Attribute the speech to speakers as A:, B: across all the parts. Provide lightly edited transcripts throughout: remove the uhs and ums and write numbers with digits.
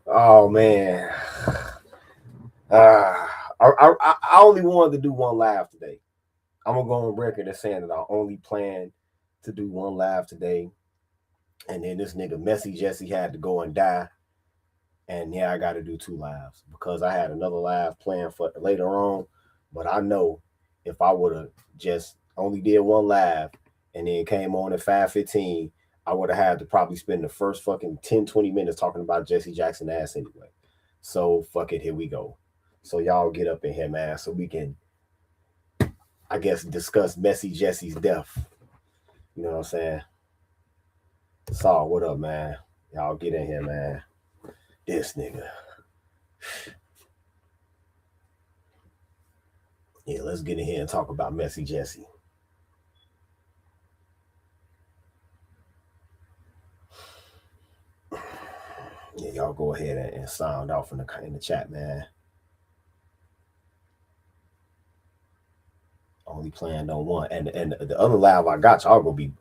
A: Oh man. I only wanted to do one live today. I'm gonna go on record as saying that I only plan to do one live today. And then this nigga Messy Jesse had to go and die. And yeah, I gotta do two lives because I had another live planned for later on. But I know if I would have just only did one live and then came on at 5:15, I would have had to probably spend the first fucking 10, 20 minutes talking about Jesse Jackson ass anyway. So fuck it, here we go. So y'all get up in here, man, so we can, I guess, discuss Messy Jesse's death. You know what I'm saying? Saul, what up, man? Y'all get in here, man. This nigga. Yeah, let's get in here and talk about Messy Jesse. Yeah, y'all go ahead and sound off in the chat, man. Only planned on one, and the other live I got y'all gonna be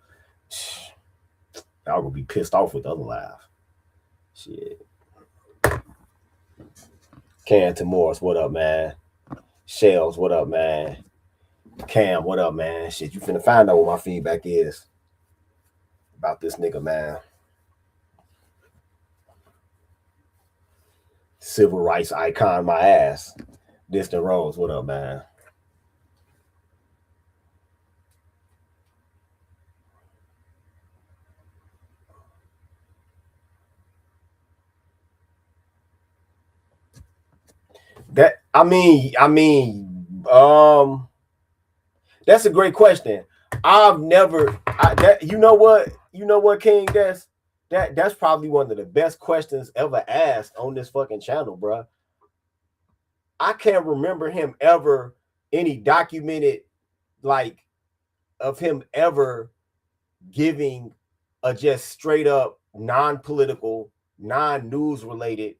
A: pissed off with the other live. Shit. Canton Morris, what up, man? Shells, what up, man? Cam, what up, man? Shit, you finna find out what my feedback is about this nigga, man. Civil rights icon, my ass. Distant Rose, what up, man? That that's a great question. I've never you know what, King, that's probably one of the best questions ever asked on this fucking channel, bro. I can't remember him ever any documented like of him ever giving a just straight up non-political, non-news related,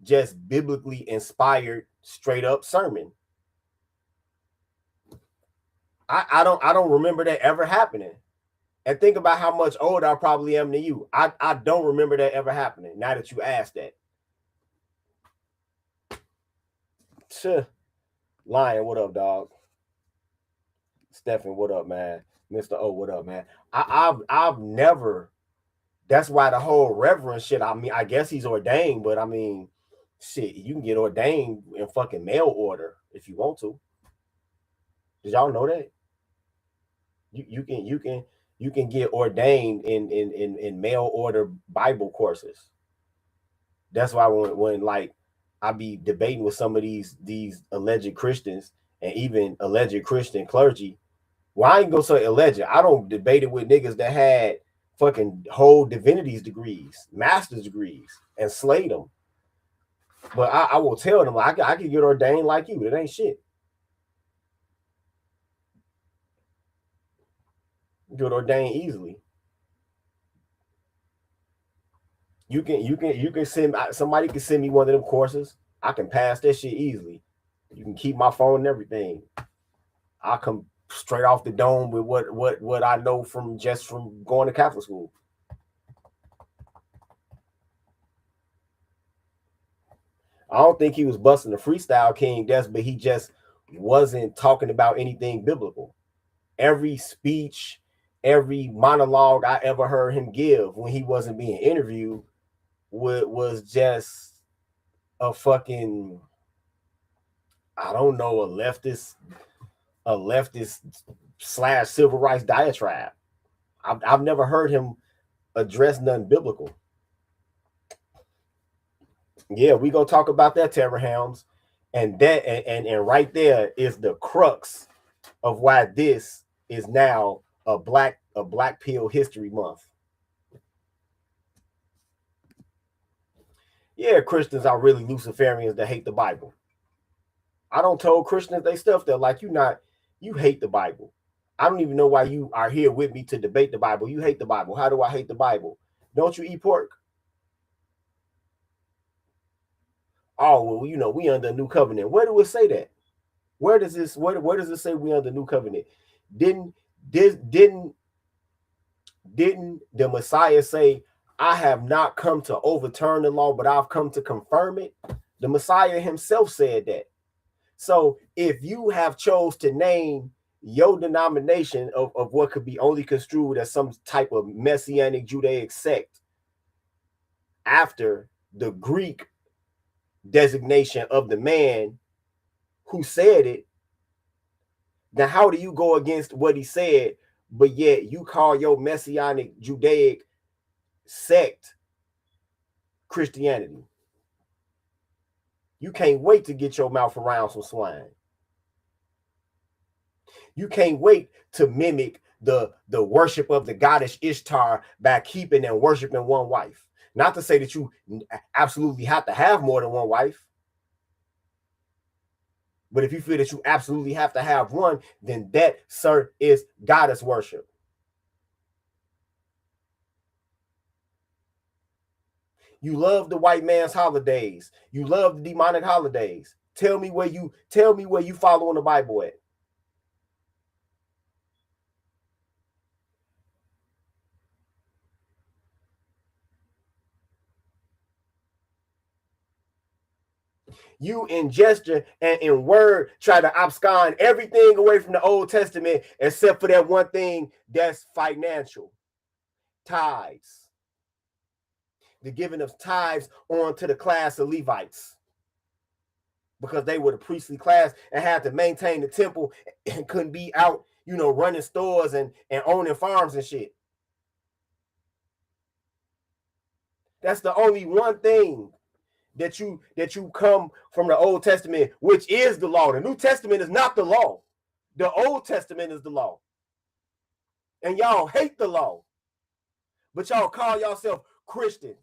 A: just biblically inspired straight up sermon. I don't remember that ever happening. And think about how much older I probably am than you. I don't remember that ever happening. Now that you asked that. Lion, what up, dog? Stephen, what up, man? Mr. O, what up, man? I've never. That's why the whole reverend shit. I mean, I guess he's ordained, but I mean, shit, you can get ordained in fucking mail order if you want to. Did y'all know that? You can get ordained in mail order Bible courses. That's why when like I be debating with some of these alleged Christians and even alleged Christian clergy. Well, I ain't gonna say alleged. I don't debate it with niggas that had fucking whole divinities degrees, master's degrees, and slayed them. But I will tell them like I can get ordained like you. It ain't shit. Get ordained easily. You can send somebody can send me one of them courses. I can pass that shit easily. You can keep my phone and everything. I come straight off the dome with what I know from going to Catholic school. I don't think he was busting the freestyle King Des, but he just wasn't talking about anything biblical. Every speech, every monologue I ever heard him give when he wasn't being interviewed was just a fucking, I don't know, a leftist slash civil rights diatribe. I've never heard him address nothing biblical. Yeah, we gonna talk about that, Terror Helms, and that and right there is the crux of why this is now a black pill history month. Yeah, Christians are really Luciferians that hate the Bible. I don't tell Christians they stuff that like you hate the Bible. I don't even know why you are here with me to debate the Bible. You hate the Bible. How do I hate the Bible? Don't you eat pork? Oh, well, we under a new covenant. Where do it say that? Where does this where does it say we under new covenant? Didn't Didn't the Messiah say, I have not come to overturn the law, but I've come to confirm it? The Messiah himself said that. So if you have chose to name your denomination of what could be only construed as some type of Messianic Judaic sect after the Greek designation of the man who said it, then how do you go against what he said, but yet you call your Messianic Judaic sect Christianity? You can't wait to get your mouth around some swine. You can't wait to mimic the worship of the goddess Ishtar by keeping and worshiping one wife. Not to say that you absolutely have to have more than one wife, but if you feel that you absolutely have to have one, then that, sir, is goddess worship. You love the white man's holidays. You love the demonic holidays. Tell me where you following the Bible at. You in gesture and in word try to abscond everything away from the Old Testament except for that one thing that's financial. Tithes. The giving of tithes on to the class of Levites, because they were the priestly class and had to maintain the temple and couldn't be out, running stores and owning farms and shit. That's the only one thing that you come from the Old Testament, which is the law. The New Testament is not the law. The Old Testament is the law. And y'all hate the law, but y'all call yourself Christians.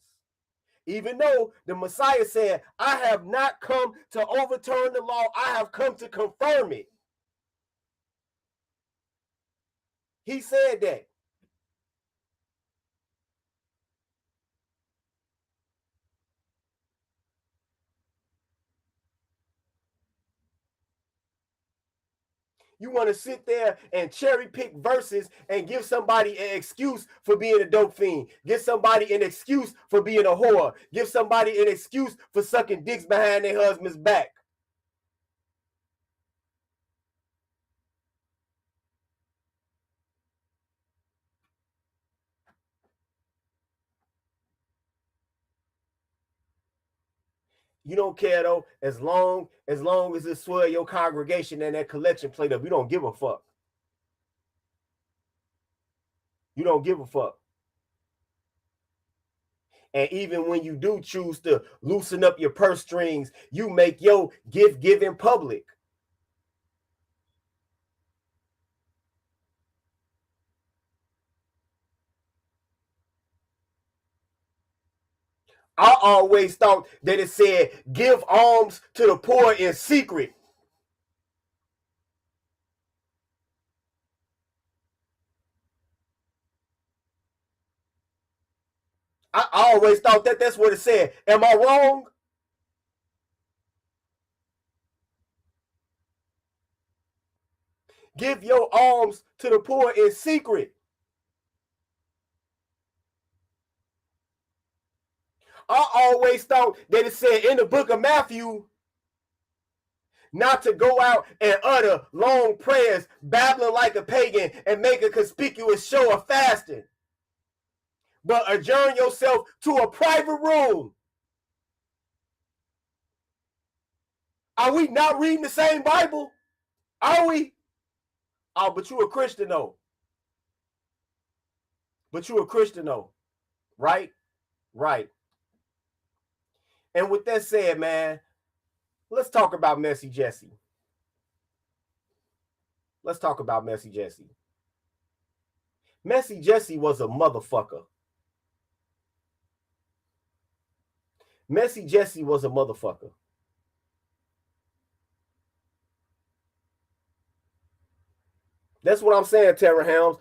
A: Even though the Messiah said, I have not come to overturn the law, I have come to confirm it. He said that. You want to sit there and cherry pick verses and give somebody an excuse for being a dope fiend. Give somebody an excuse for being a whore. Give somebody an excuse for sucking dicks behind their husband's back. You don't care though, as long as it swell your congregation and that collection plate up. You don't give a fuck. You don't give a fuck. And even when you do choose to loosen up your purse strings, you make your gift giving public. I always thought that it said, give alms to the poor in secret. I always thought that that's what it said. Am I wrong? Give your alms to the poor in secret. I always thought that it said in the book of Matthew not to go out and utter long prayers, babbling like a pagan, and make a conspicuous show of fasting, but adjourn yourself to a private room. Are we not reading the same Bible? Are we? Oh, but you a Christian though. But you a Christian though, right? Right. And with that said, man, let's talk about Messy Jesse. Let's talk about Messy Jesse. Messy Jesse was a motherfucker. Messy Jesse was a motherfucker. That's what I'm saying, Tara Helms.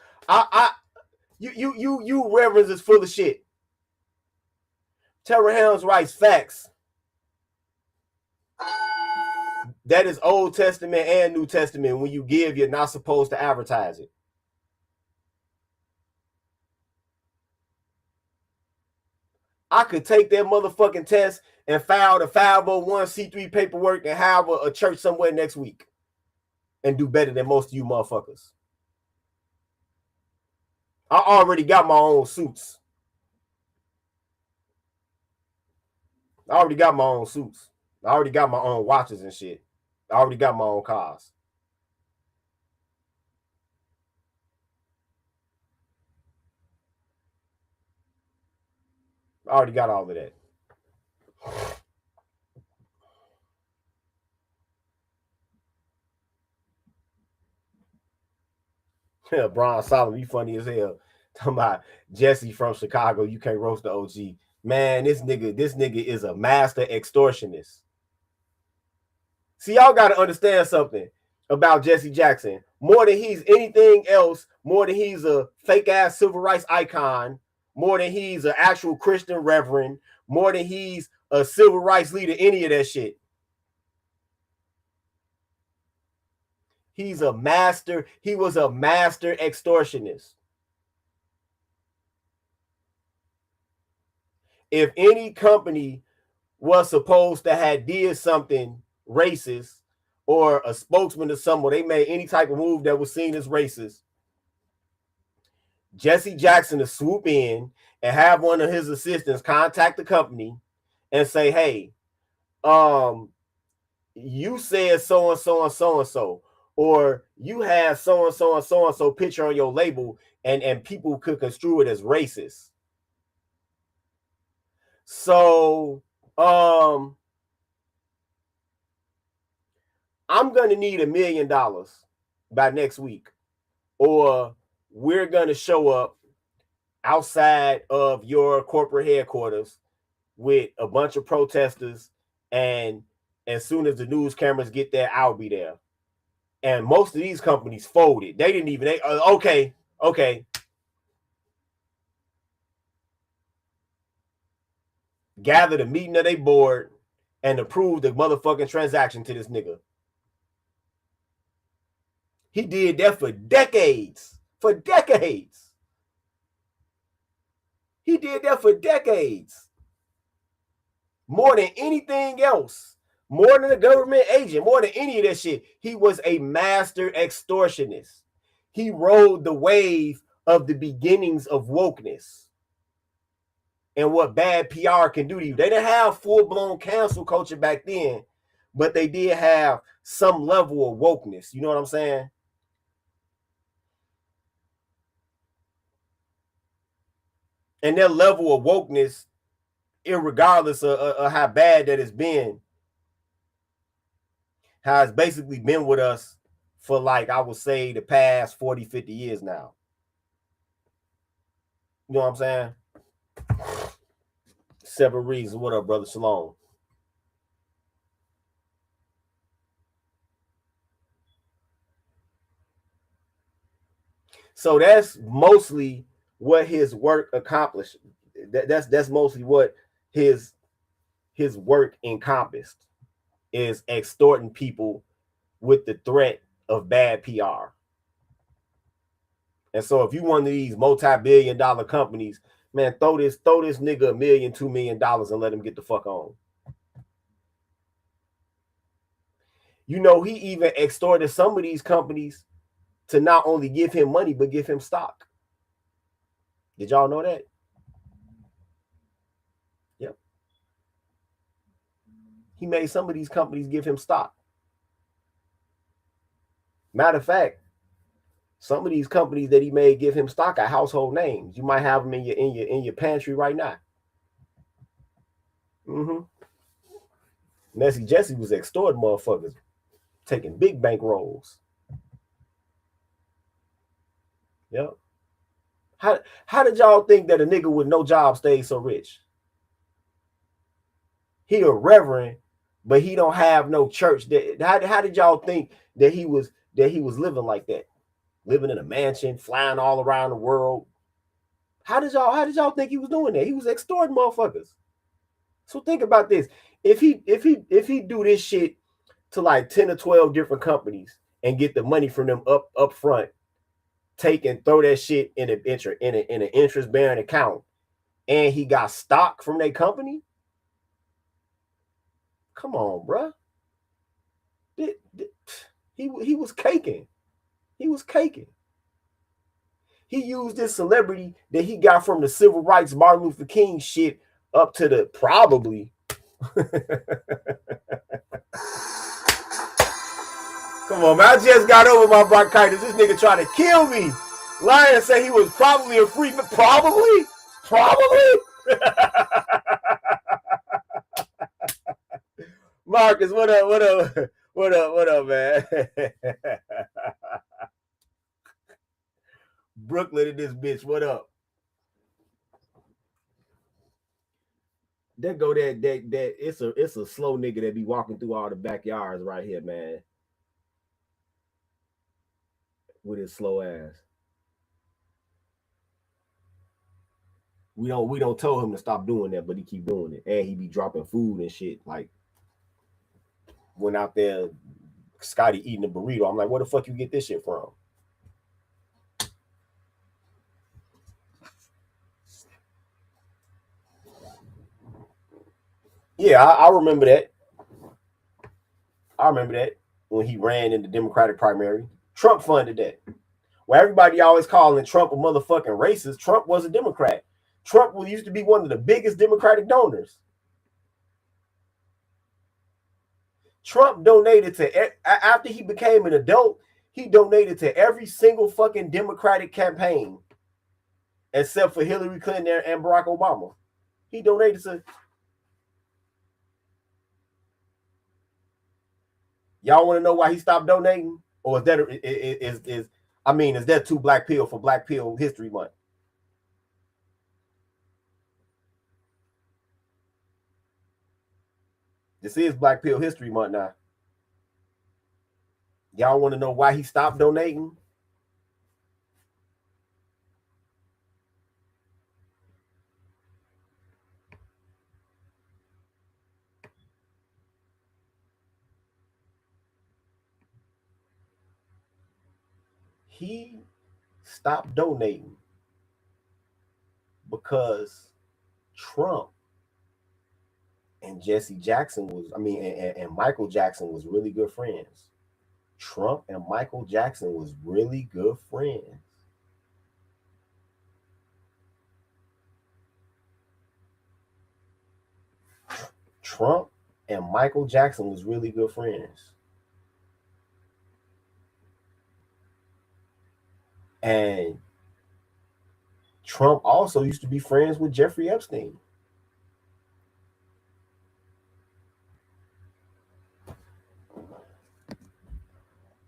A: You reverends is full of shit. Tara Helms writes facts. That is Old Testament and New Testament. When you give, you're not supposed to advertise it. I could take that motherfucking test and file the 501c3 paperwork and have a church somewhere next week and do better than most of you motherfuckers. I already got my own suits. I already got my own suits. I already got my own watches and shit. I already got my own cars. I already got all of that. Yeah, Brian Solomon, you funny as hell. Talking about Jesse from Chicago, you can't roast the OG. Man, this nigga is a master extortionist. See, y'all got to understand something about Jesse Jackson. More than he's anything else, more than he's a fake ass civil rights icon, more than he's an actual Christian reverend, more than he's a civil rights leader, any of that shit. He's a master. He was a master extortionist. If any company was supposed to have did something racist or a spokesman or someone, they made any type of move that was seen as racist, Jesse Jackson to swoop in and have one of his assistants contact the company and say, hey, you said so and so and so and so, or you have so and so and so and so picture on your label, and people could construe it as racist. So I'm gonna need $1 million by next week, or we're gonna show up outside of your corporate headquarters with a bunch of protesters, and as soon as the news cameras get there, I'll be there. And most of these companies folded. They didn't even, okay. Gather the meeting of their board and approve the motherfucking transaction to this nigga. He did that for decades. For decades. He did that for decades. More than anything else. More than a government agent. More than any of that shit. He was a master extortionist. He rode the wave of the beginnings of wokeness and what bad PR can do to you. They didn't have full-blown cancel culture back then, but they did have some level of wokeness. You know what I'm saying? And their level of wokeness, irregardless of how bad that it's been, has basically been with us for, like, I would say, the past 40, 50 years now. You know what I'm saying? Several reasons. What up, brother? Shalom. So that's mostly what his work accomplished. That's mostly what his work encompassed, is extorting people with the threat of bad PR. And so if you one of these multi-billion-dollar companies, man, throw this nigga $1 million, $2 million and let him get the fuck on. You know, he even extorted some of these companies to not only give him money, but give him stock. Did y'all know that? Yep. He made some of these companies give him stock. Matter of fact, some of these companies that he made give him stock are household names. You might have them in your pantry right now. Mm-hmm. Messy Jesse was extorting motherfuckers, taking big bank rolls. Yep. How did y'all think that a nigga with no job stayed so rich? He a reverend, but he don't have no church. How did y'all think that he was living like that? Living in a mansion, flying all around the world. How did y'all think he was doing that? He was extorting motherfuckers. So think about this. If he do this shit to like 10 or 12 different companies and get the money from them up front, take and throw that shit in an interest bearing account, and he got stock from their company. Come on, bruh. He was caking. He was caking. He used this celebrity that he got from the civil rights Martin Luther King shit up to the probably. Come on, man. I just got over my bronchitis. This nigga trying to kill me. Lion said he was probably a freak. Probably? Marcus, what up? What up, man? Brooklyn in this bitch. What up? That go that it's a slow nigga that be walking through all the backyards right here, man. With his slow ass. We don't tell him to stop doing that, but he keep doing it. And he be dropping food and shit. Like went out there, Scotty eating a burrito. I'm like, where the fuck you get this shit from? Yeah, I remember that. I remember that when he ran in the Democratic primary. Trump funded that. Where everybody always calling Trump a motherfucking racist, Trump was a Democrat. Trump used to be one of the biggest Democratic donors. Trump donated to, after he became an adult, he donated to every single fucking Democratic campaign except for Hillary Clinton and Barack Obama. He donated to. Y'all want to know why he stopped donating? Or is that is that too Black Pill for Black Pill History Month? This is Black Pill History Month now. Y'all want to know why he stopped donating? He stopped donating because Trump and Jesse Jackson and Michael Jackson was really good friends. Trump and Michael Jackson was really good friends. Trump and Michael Jackson was really good friends. And Trump also used to be friends with Jeffrey Epstein.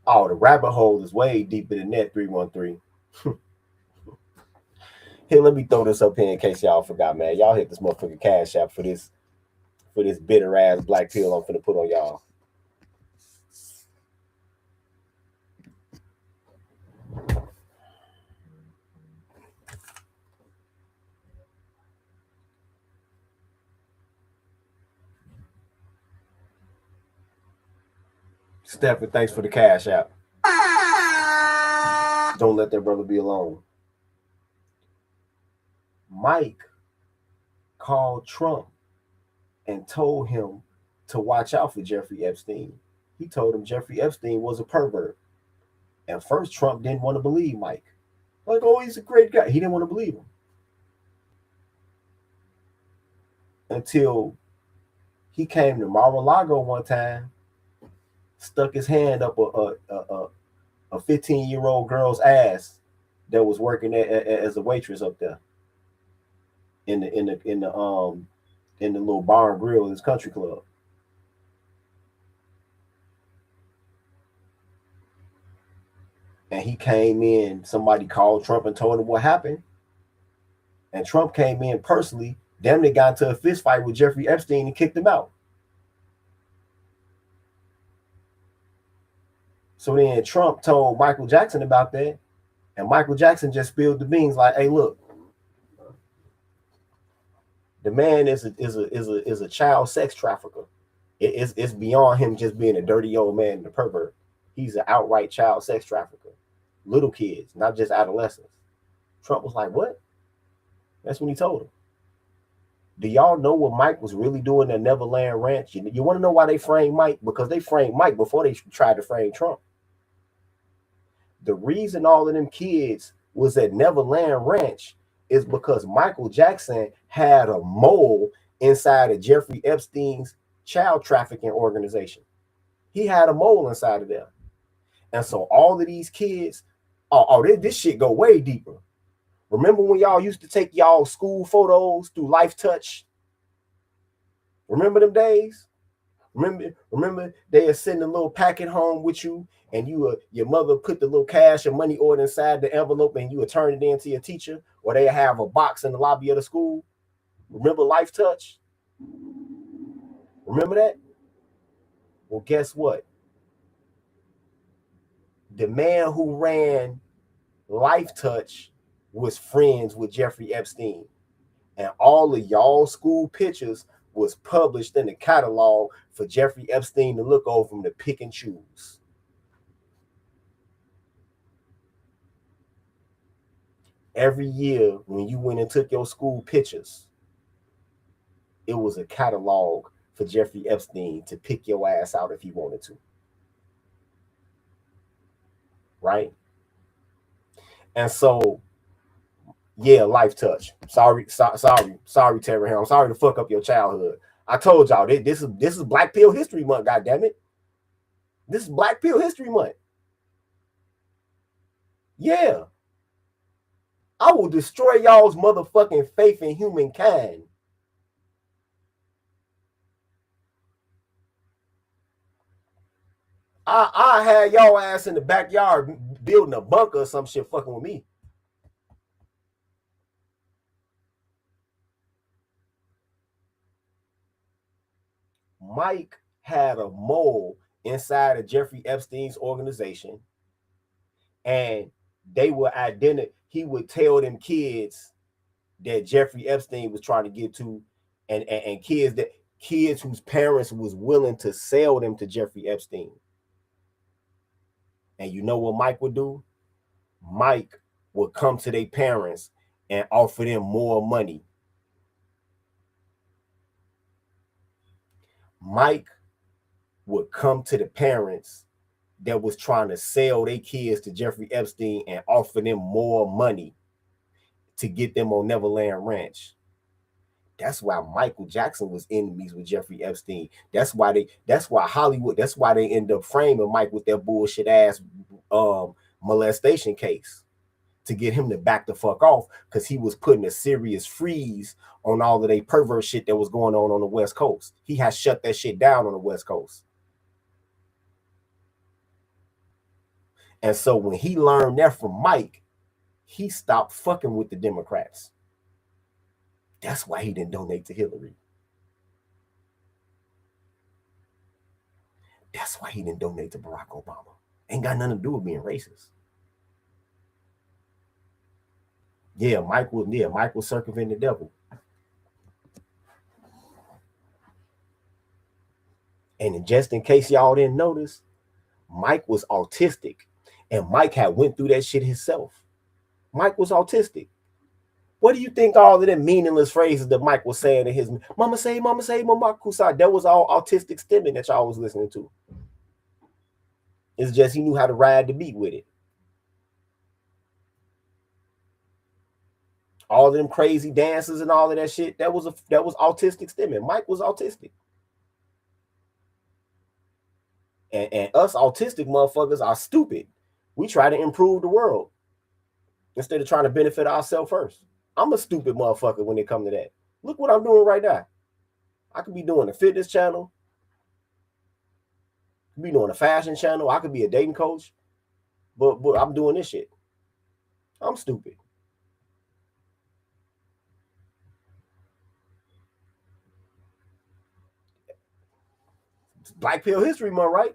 A: Oh, the rabbit hole is way deeper than that, 313. Here, let me throw this up here in case y'all forgot, man. Y'all hit this motherfucking Cash App for this bitter ass black pill I'm finna put on y'all. Stephen, thanks for the Cash App. Don't let that brother be alone. Mike called Trump and told him to watch out for Jeffrey Epstein. He told him Jeffrey Epstein was a pervert. At first, Trump didn't want to believe Mike. Like, oh, he's a great guy. He didn't want to believe him. Until he came to Mar-a-Lago one time, stuck his hand up a 15-year-old girl's ass that was working as a waitress up there in the little bar and grill in this country club. And he came in, somebody called Trump and told him what happened. And Trump came in personally, damn near got into a fist fight with Jeffrey Epstein and kicked him out. So then Trump told Michael Jackson about that, and Michael Jackson just spilled the beans like, hey, look, the man is a child sex trafficker. It's beyond him just being a dirty old man and a pervert. He's an outright child sex trafficker. Little kids, not just adolescents. Trump was like, what? That's when he told him. Do y'all know what Mike was really doing at Neverland Ranch? You want to know why they framed Mike? Because they framed Mike before they tried to frame Trump. The reason all of them kids was at Neverland Ranch is because Michael Jackson had a mole inside of Jeffrey Epstein's child trafficking organization. He had a mole inside of there. And so all of these kids, this shit go way deeper. Remember when y'all used to take y'all school photos through Life Touch? Remember them days? Remember they are sending a little packet home with you, and your mother put the little cash or money order inside the envelope, and you would turn it in to your teacher, or they have a box in the lobby of the school. Remember Life Touch? Remember that? Well, guess what? The man who ran Life Touch was friends with Jeffrey Epstein, and all of y'all school pictures was published in the catalog for Jeffrey Epstein to look over and to pick and choose. Every year when you went and took your school pictures, it was a catalog for Jeffrey Epstein to pick your ass out if he wanted to. Right? And so, yeah, Life Touch. Sorry, Terry Hill. I'm sorry to fuck up your childhood. I told y'all this is Black Pill History Month. God damn it, this is Black Pill History Month. Yeah, I will destroy y'all's motherfucking faith in humankind. I had y'all ass in the backyard building a bunker or some shit fucking with me. Mike had a mole inside of Jeffrey Epstein's organization, and they were he would tell them kids that Jeffrey Epstein was trying to get to, and kids whose parents was willing to sell them to Jeffrey Epstein. And you know what Mike would do? Mike would come to their parents and offer them more money. Mike would come to the parents that was trying to sell their kids to Jeffrey Epstein and offer them more money to get them on Neverland Ranch. That's why Michael Jackson was enemies with Jeffrey Epstein. That's why Hollywood, that's why they end up framing Mike with their bullshit ass molestation case, to get him to back the fuck off, because he was putting a serious freeze on all of the perverse shit that was going on the West Coast. He has shut that shit down on the West Coast. And so when he learned that from Mike, he stopped fucking with the Democrats. That's why he didn't donate to Hillary. That's why he didn't donate to Barack Obama. Ain't got nothing to do with being racist. Yeah, Mike was circumventing the devil. And just in case y'all didn't notice, Mike was autistic, and Mike had went through that shit himself. Mike was autistic. What do you think all of them meaningless phrases that Mike was saying in his mama say, mama kusai, that was all autistic stemming that y'all was listening to. It's just he knew how to ride the beat with it. All of them crazy dances and all of that shit, that was autistic stemming. Mike was autistic. And us autistic motherfuckers are stupid. We try to improve the world instead of trying to benefit ourselves first. I'm a stupid motherfucker when it comes to that. Look what I'm doing right now. I could be doing a fitness channel. I could be doing a fashion channel. I could be a dating coach. But I'm doing this shit. I'm stupid. It's Black Pill History Month, right?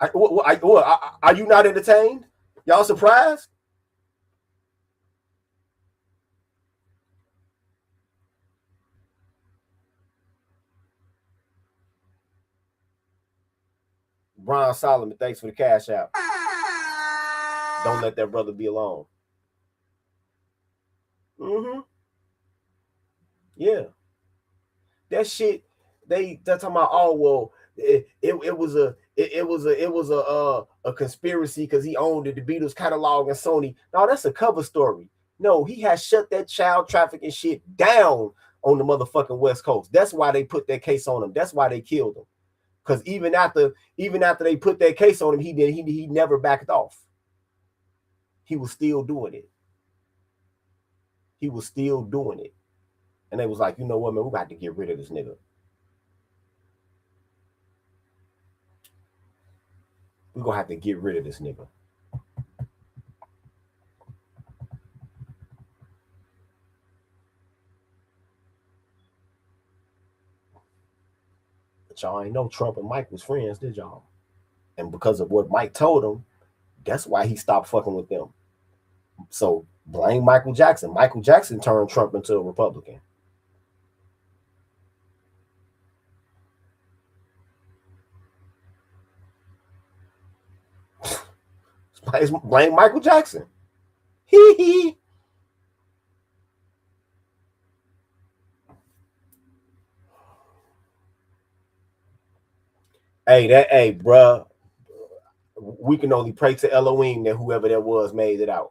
A: Are you not entertained? Y'all surprised? Brian Solomon, thanks for the cash out. Don't let that brother be alone. Mm-hmm. Yeah. That shit, they're talking about, oh well, it was a conspiracy because he owned the Beatles catalog and Sony. No, that's a cover story. No, he has shut that child trafficking shit down on the motherfucking West Coast. That's why they put that case on him. That's why they killed him. Because even after they put that case on him, he never backed off. He was still doing it. He was still doing it. And they was like, you know what, man, we got to get rid of this nigga. We're gonna have to get rid of this nigga. But y'all ain't know Trump and Mike was friends, did y'all? And because of what Mike told him, that's why he stopped fucking with them. So blame Michael Jackson. Michael Jackson turned Trump into a Republican. Blame Michael Jackson. Hee hee. Hey, bruh. We can only pray to Elohim that whoever that was made it out.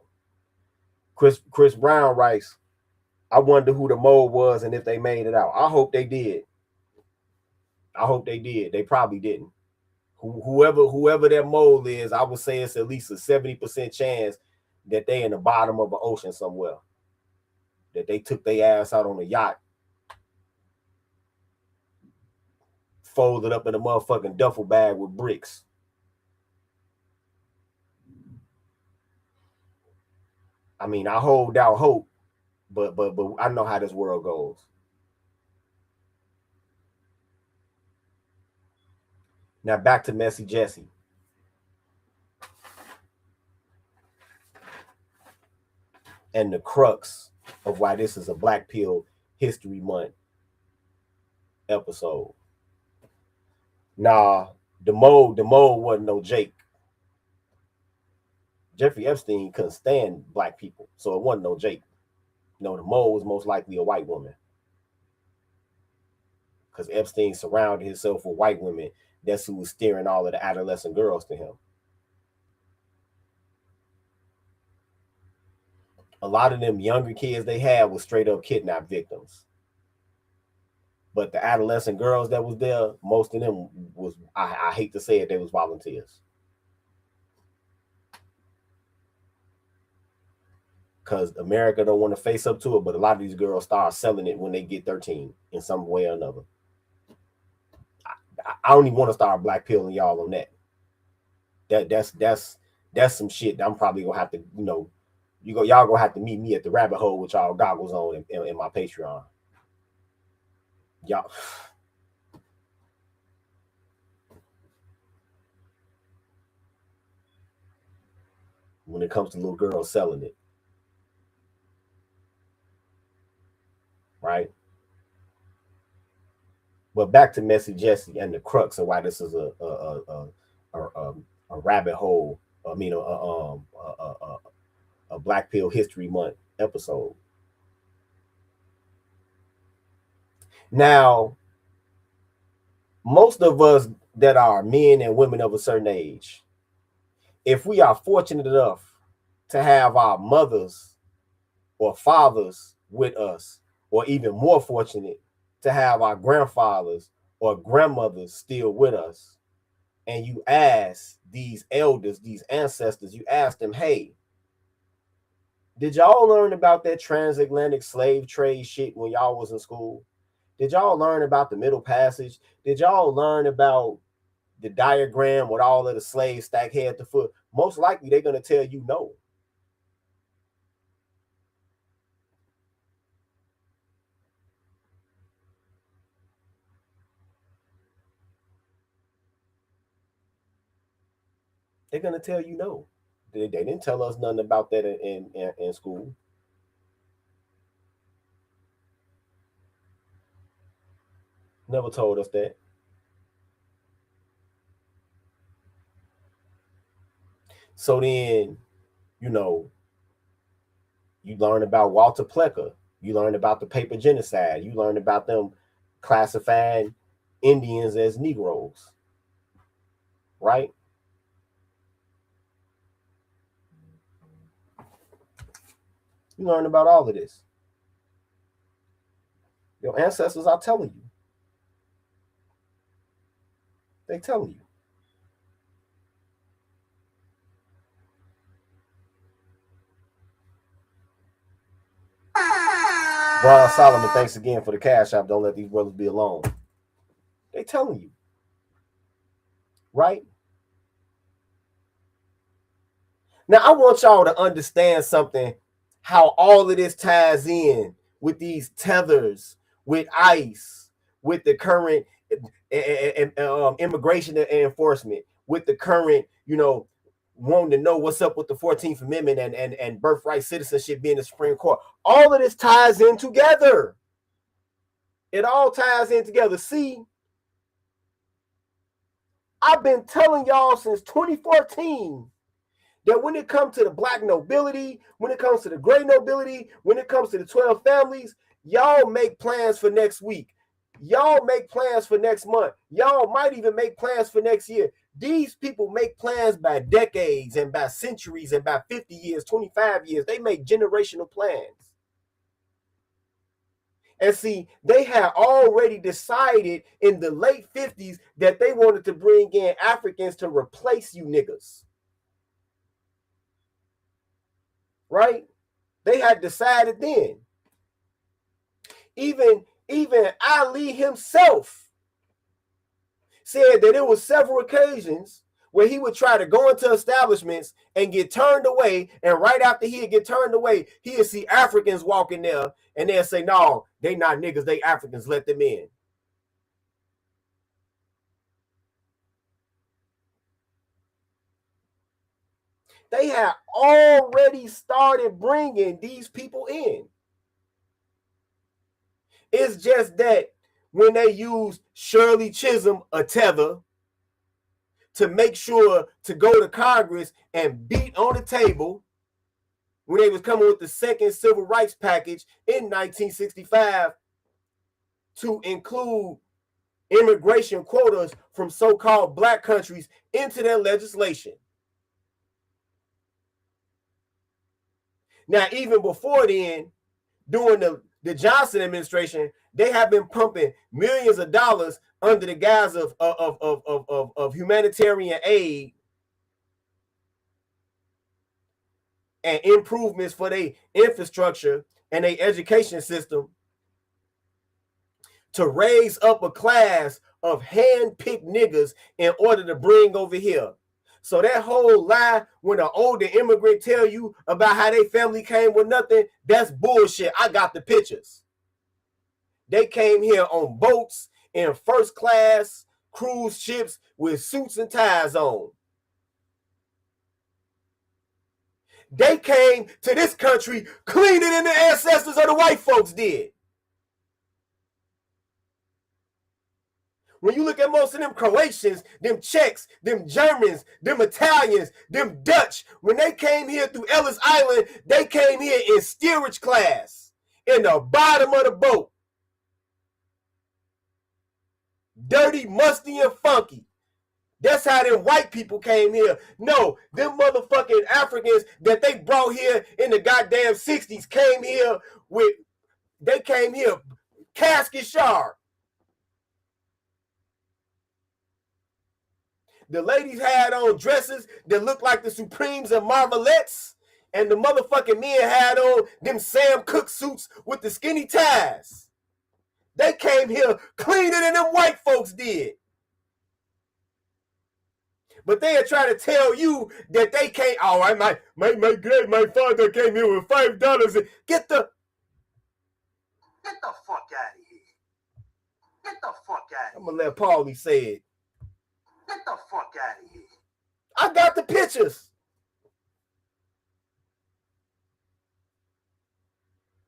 A: Chris Brown writes, I wonder who the mole was and if they made it out. I hope they did. I hope they did. They probably didn't. Whoever that mole is, I would say it's at least a 70% chance that they in the bottom of an ocean somewhere. That they took their ass out on a yacht, folded up in a motherfucking duffel bag with bricks. I mean, I hold out hope, but I know how this world goes. Now back to Messy Jesse. And the crux of why this is a Black Pill History Month episode. Nah, the mole wasn't no Jake. Jeffrey Epstein couldn't stand black people, so it wasn't no Jake. No, the mole was most likely a white woman. Because Epstein surrounded himself with white women. That's who was steering all of the adolescent girls to him. A lot of them younger kids they had was straight up kidnap victims. But the adolescent girls that was there, most of them was, I hate to say it, they was volunteers. Because America don't want to face up to it, but a lot of these girls start selling it when they get 13 in some way or another. I don't even want to start black pilling y'all on that. That's some shit that I'm probably gonna have to, y'all gonna have to meet me at the rabbit hole with y'all goggles on in my Patreon. Y'all. When it comes to little girls selling it. Right? But back to Messy Jesse and the crux of why this is a rabbit hole. I mean, a Black Pill History Month episode. Now, most of us that are men and women of a certain age, if we are fortunate enough to have our mothers or fathers with us, or even more fortunate to have our grandfathers or grandmothers still with us, and you ask these elders, these ancestors, you ask them, hey, did y'all learn about that transatlantic slave trade shit when y'all was in school? Did y'all learn about the Middle Passage? Did y'all learn about the diagram with all of the slaves stacked head to foot? Most likely they're going to tell you no. They're going to tell you no. They didn't tell us nothing about that in school. Never told us that. So then, you know, You learn about Walter Plecker. You learn about the paper genocide. You learn about them classifying Indians as Negroes. Right? You learn about all of this. Your ancestors are telling you. They telling you. Ron Solomon, thanks again for the cash app. Don't let these brothers be alone. They telling you. Right? Now, I want y'all to understand something, how all of this ties in with these tethers, with ICE, with the current immigration and enforcement, with the current, wanting to know what's up with the 14th Amendment and birthright citizenship being the Supreme Court. All of this ties in together. It all ties in together. See, I've been telling y'all since 2014 that when it comes to the black nobility, when it comes to the gray nobility, when it comes to the 12 families, y'all make plans for next week. Y'all make plans for next month. Y'all might even make plans for next year. These people make plans by decades and by centuries and by 50 years, 25 years. They make generational plans. And see, they had already decided in the late 50s that they wanted to bring in Africans to replace you niggas. Right? They had decided then. Even Ali himself said that there were several occasions where he would try to go into establishments and get turned away, and right after he'd get turned away, he'd see Africans walking there, and they'd say, no, they not niggas, they Africans, let them in. They had already started bringing these people in. It's just that when they used Shirley Chisholm, a tether, to make sure to go to Congress and beat on the table when they was coming with the second civil rights package in 1965 to include immigration quotas from so-called black countries into their legislation. Now, even before then, during the Johnson administration, they have been pumping millions of dollars under the guise of humanitarian aid and improvements for their infrastructure and their education system to raise up a class of hand-picked niggas in order to bring over here. So that whole lie when an older immigrant tell you about how their family came with nothing, that's bullshit. I got the pictures. They came here on boats in first class cruise ships with suits and ties on. They came to this country cleaner than the ancestors of the white folks did. When you look at most of them Croatians, them Czechs, them Germans, them Italians, them Dutch, when they came here through Ellis Island, they came here in steerage class, in the bottom of the boat. Dirty, musty, and funky. That's how them white people came here. No, them motherfucking Africans that they brought here in the goddamn 60s came here casket sharp. The ladies had on dresses that looked like the Supremes and Marvelettes, and the motherfucking men had on them Sam Cooke suits with the skinny ties. They came here cleaner than them white folks did. But they are trying to tell you that they can't. Oh, my father came here with $5. Get the fuck out of here. Get the fuck out of here. I'm gonna let Paulie say it. Get the fuck out of here. I got the pictures.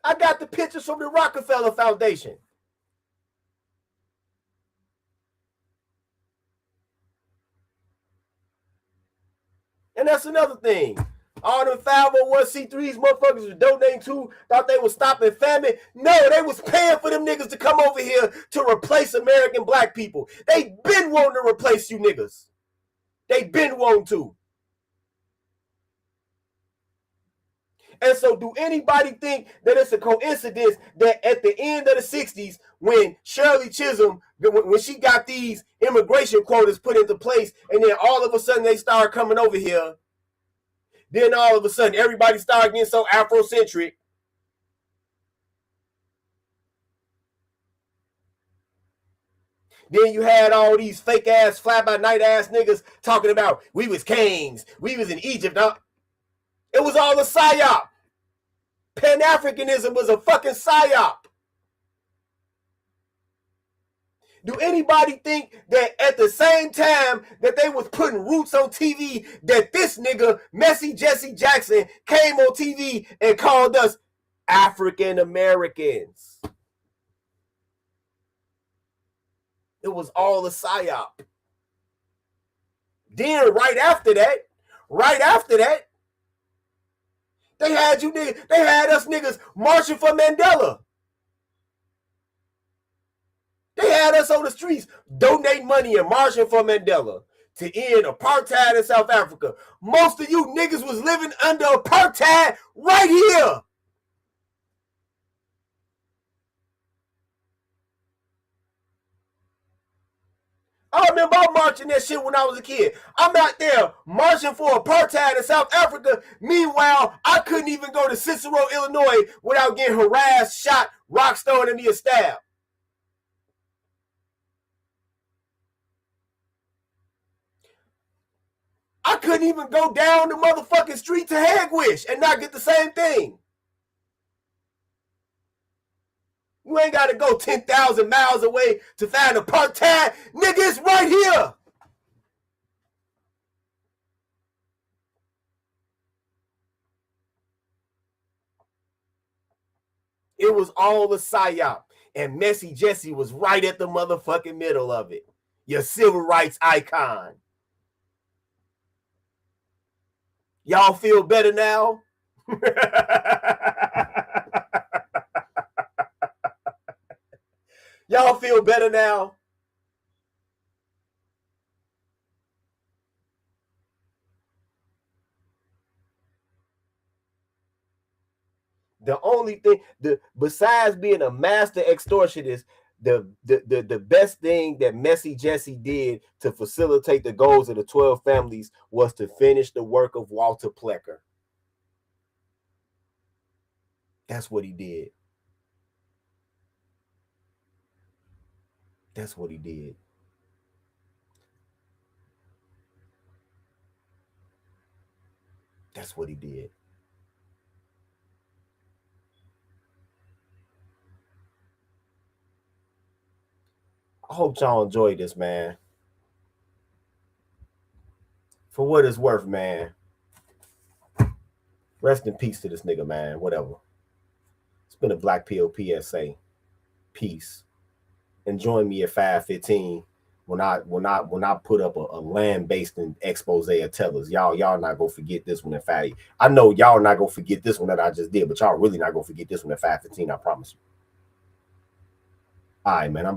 A: I got the pictures from the Rockefeller Foundation. And that's another thing. All them 501c3s motherfuckers was donating to, thought they was stopping famine. No, they was paying for them niggas to come over here to replace American black people. They been wanting to replace you niggas. They been wanting to. And so do anybody think that it's a coincidence that at the end of the 60s, when Shirley Chisholm, when she got these immigration quotas put into place, and then all of a sudden they started coming over here, then all of a sudden everybody started getting so Afrocentric. Then you had all these fake ass, fly by night ass niggas talking about we was kings, we was in Egypt. It was all a psyop. Pan-Africanism was a fucking psyop. Do anybody think that at the same time that they was putting Roots on TV, that this nigga, Messy Jesse Jackson, came on TV and called us African Americans? It was all a psyop. Then right after that, they had you niggas, they had us niggas marching for Mandela. They had us on the streets donating money and marching for Mandela to end apartheid in South Africa. Most of you niggas was living under apartheid right here. I remember marching that shit when I was a kid. I'm out there marching for apartheid in South Africa. Meanwhile, I couldn't even go to Cicero, Illinois without getting harassed, shot, rock thrown, and me a stab. I couldn't even go down the motherfucking street to Hagwish and not get the same thing. You ain't got to go 10,000 miles away to find apartheid. Nigga, it's right here. It was all a psyop. And Messy Jesse was right at the motherfucking middle of it. Your civil rights icon. Y'all feel better now? Y'all feel better now? The only thing, besides being a master extortionist, the best thing that Messy Jesse did to facilitate the goals of the 12 families was to finish the work of Walter Plecker. That's what he did. That's what he did. That's what he did. I hope y'all enjoyed this, man. For what it's worth, man. Rest in peace to this nigga, man. Whatever. It's been a Black Pill PSA. Peace. And join me at 5:15 when I put up a land-based expose of tellers. Y'all not gonna forget this one at 5. I know y'all not gonna forget this one that I just did, but y'all really not gonna forget this one at 5:15. I promise you. All right, man. I'm about